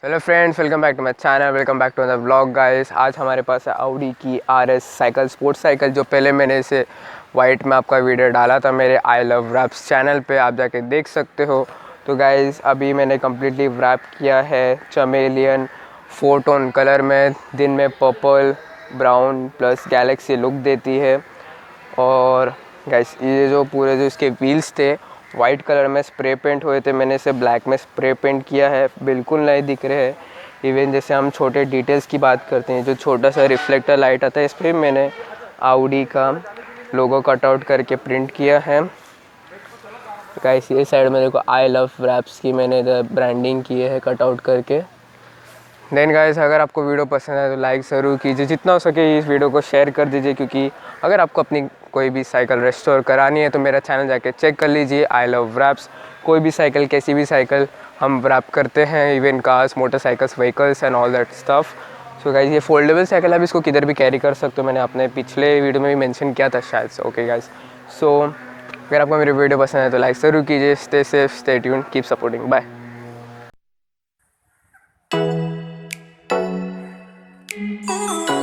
Hello friends, welcome back to my channel, welcome back to the vlog guys. आज हमारे पास है Audi की RS cycle, sports cycle, जो पहले मैंने इसे वाइट में आपका वीडियो डाला था मेरे आई लव रैप्स चैनल पे, आप जाके देख सकते हो। तो गाइस अभी मैंने कम्प्लीटली रैप किया है चमेलियन 4 टोन कलर में। दिन में purple brown plus Galaxy look देती है। और गाइस ये जो पूरे जो इसके व्हील्स थे वाइट कलर में स्प्रे पेंट हुए थे, मैंने इसे ब्लैक में स्प्रे पेंट किया है, बिल्कुल नए दिख रहे हैं। इवन जैसे हम छोटे डिटेल्स की बात करते हैं, जो छोटा सा रिफ्लेक्टर लाइट आता है, इस पर मैंने आउडी का लोगो कटआउट करके प्रिंट किया है। गाइस ये साइड में देखो आई लव रैप्स की मैंने ब्रांडिंग की है कटआउट करके। देन गाइस अगर आपको वीडियो पसंद है तो लाइक ज़रूर कीजिए, जितना हो सके इस वीडियो को शेयर कर दीजिए, क्योंकि अगर आपको अपनी कोई भी साइकिल रेस्टोर करानी है तो मेरा चैनल जाके चेक कर लीजिए, आई लव रैप्स। कोई भी साइकिल, कैसी भी साइकिल हम रैप करते हैं, even cars, motorcycles, vehicles and all that stuff. So guys ये फोल्डेबल साइकिल, आप इसको किधर भी कैरी कर सकते हो, मैंने अपने पिछले वीडियो में भी मेंशन किया था शायद से। ओके गाइस, सो अगर आपको मेरी वीडियो पसंद है तो लाइक ज़रूर कीजिए। Stay safe, stay tuned, keep supporting, bye. Oh